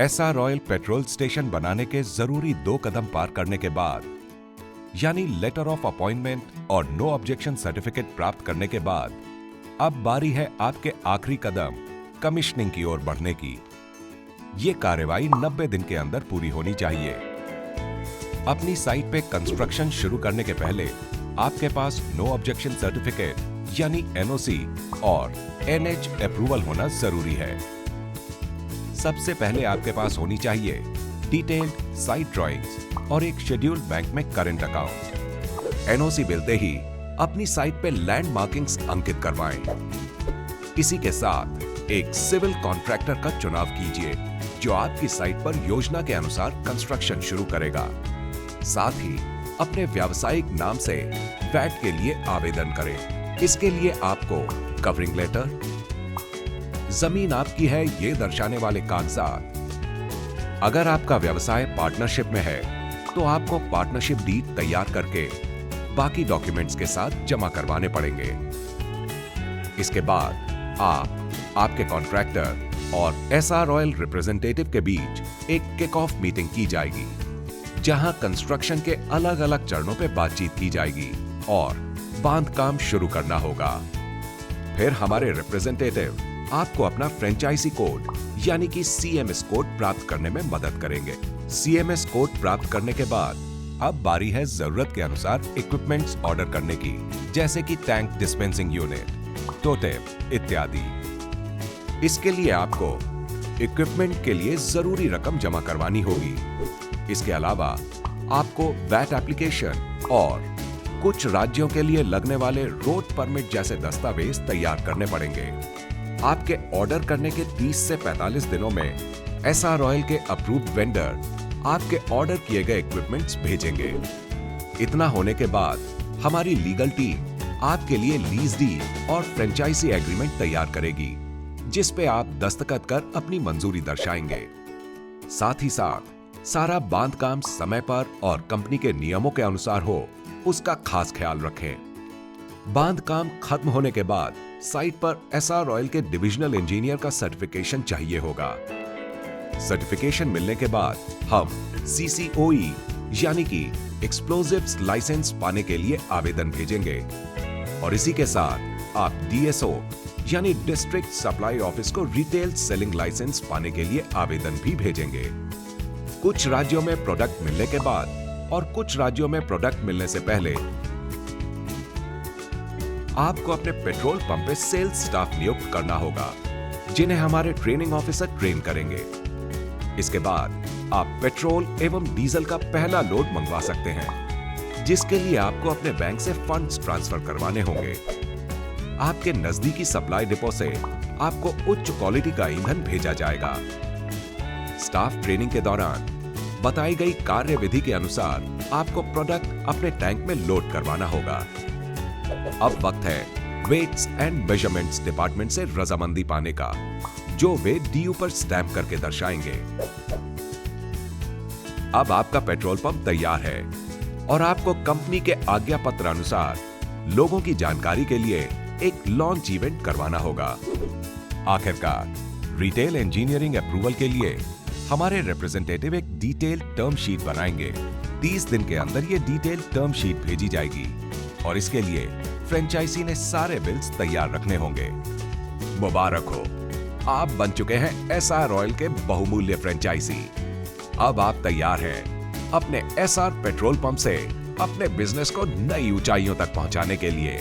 SR oil petrol station बनाने के जरूरी 2 कदम पार करने के बाद, यानी लेटर ऑफ अपॉइंटमेंट और नो ऑब्जेक्शन सर्टिफिकेट प्राप्त करने के बाद, अब बारी है आपके आखिरी कदम कमीशनिंग की ओर बढ़ने की। ये कार्यवाही 90 दिन के अंदर पूरी होनी चाहिए। अपनी साइट पे कंस्ट्रक्शन शुरू करने के पहले आपके पास नो ऑब्जेक्शन सर्टिफिकेट यानी एनओसी और एनएच अप्रूवल होना जरूरी है। सबसे पहले आपके पास होनी चाहिए डिटेल्ड साइट ड्राइंग्स और एक शेड्यूल्ड बैंक में करंट अकाउंट। एनओसी मिलते ही अपनी साइट पे लैंड मार्किंग्स अंकित करवाएं। इसी के साथ एक सिविल कॉन्ट्रैक्टर का चुनाव कीजिए जो आपकी साइट पर योजना के अनुसार कंस्ट्रक्शन शुरू करेगा। साथ ही अपने व्यावसायिक नाम से वैट के लिए आवेदन करें। इसके लिए आपको कवरिंग लेटर, जमीन आपकी है ये दर्शाने वाले कागजात। अगर आपका व्यवसाय पार्टनरशिप में है तो आपको पार्टनरशिप डीड तैयार करके बाकी डॉक्यूमेंट्स के साथ जमा करवाने पड़ेंगे। इसके बाद आपके कॉन्ट्रैक्टर और एसआर ऑयल रिप्रेजेंटेटिव के बीच एक किक ऑफ मीटिंग की जाएगी, जहां कंस्ट्रक्शन के अलग अलग चरणों पे बातचीत की जाएगी और बांध काम शुरू करना होगा। फिर हमारे रिप्रेजेंटेटिव आपको अपना फ्रेंचाइजी कोड यानी कि सीएमएस कोड प्राप्त करने में मदद करेंगे। सीएमएस कोड प्राप्त करने के बाद अब बारी है जरूरत के अनुसार इक्विपमेंट्स ऑर्डर करने की, जैसे कि टैंक डिस्पेंसिंग यूनिट, टोटेम इत्यादि। इसके लिए आपको इक्विपमेंट के लिए जरूरी रकम जमा करवानी होगी। इसके अलावा आपको वैट एप्लीकेशन और कुछ राज्यों के लिए लगने वाले रोड परमिट जैसे दस्तावेज तैयार करने पड़ेंगे। आपके ऑर्डर करने के 30 से 45 दिनों में एसआर ऑयल के अप्रूव्ड वेंडर आपके ऑर्डर किए गए इक्विपमेंट्स भेजेंगे। इतना होने के बाद हमारी लीगल टीम आपके लिए लीज डीड और फ्रेंचाइजी एग्रीमेंट तैयार करेगी, जिस पे आप दस्तखत कर अपनी मंजूरी दर्शाएंगे। साथ ही साथ सारा बांध काम समय पर और कंपनी के नियमों के अनुसार हो, उसका खास ख्याल रखें। बांध काम खत्म होने के बाद साइट पर एसआर ऑयल के डिविजनल इंजीनियर का सर्टिफिकेशन चाहिए होगा। सर्टिफिकेशन मिलने के बाद हम सीसीओई यानी कि एक्सप्लोजिव्स लाइसेंस पाने के लिए आवेदन भेजेंगे और इसी के साथ आप डीएसओ यानी डिस्ट्रिक्ट सप्लाई ऑफिस को रिटेल सेलिंग लाइसेंस पाने के लिए आवेदन भी भेजेंगे। कुछ राज्यों में प्रोडक्ट मिलने के बाद और कुछ राज्यों में प्रोडक्ट मिलने से पहले आपको अपने पेट्रोल पंप पे सेल्स स्टाफ नियुक्त करना होगा, जिन्हें हमारे ट्रेनिंग ऑफिसर ट्रेन करेंगे। इसके बाद आप पेट्रोल एवं डीजल का पहला लोड मंगवा सकते हैं, जिसके लिए आपको अपने बैंक से फंड्स ट्रांसफर करवाने होंगे। आपके नजदीकी सप्लाई डिपो से आपको उच्च क्वालिटी का ईंधन भेजा जाएगा। स्टाफ ट्रेनिंग के दौरान बताई गई कार्यविधि के अनुसार आपको प्रोडक्ट अपने टैंक में लोड करवाना होगा। अब वक्त है वेट्स एंड मेजरमेंट्स डिपार्टमेंट से रजामंदी पाने का, जो वे डीयू पर स्टैंप करके दर्शाएंगे। अब आपका पेट्रोल पंप तैयार है और आपको कंपनी के आज्ञा पत्र अनुसार लोगों की जानकारी के लिए एक लॉन्च इवेंट करवाना होगा। आखिरकार रिटेल इंजीनियरिंग अप्रूवल के लिए हमारे रिप्रेजेंटेटिव एक डिटेल टर्म शीट बनाएंगे। 30 दिन के अंदर ये डिटेल टर्म शीट भेजी जाएगी और इसके लिए फ्रेंचाइजी ने सारे बिल्स तैयार रखने होंगे। मुबारक हो, आप बन चुके हैं एसआर ऑयल के बहुमूल्य फ्रेंचाइजी। अब आप तैयार हैं अपने एसआर पेट्रोल पंप से अपने बिजनेस को नई ऊंचाइयों तक पहुंचाने के लिए।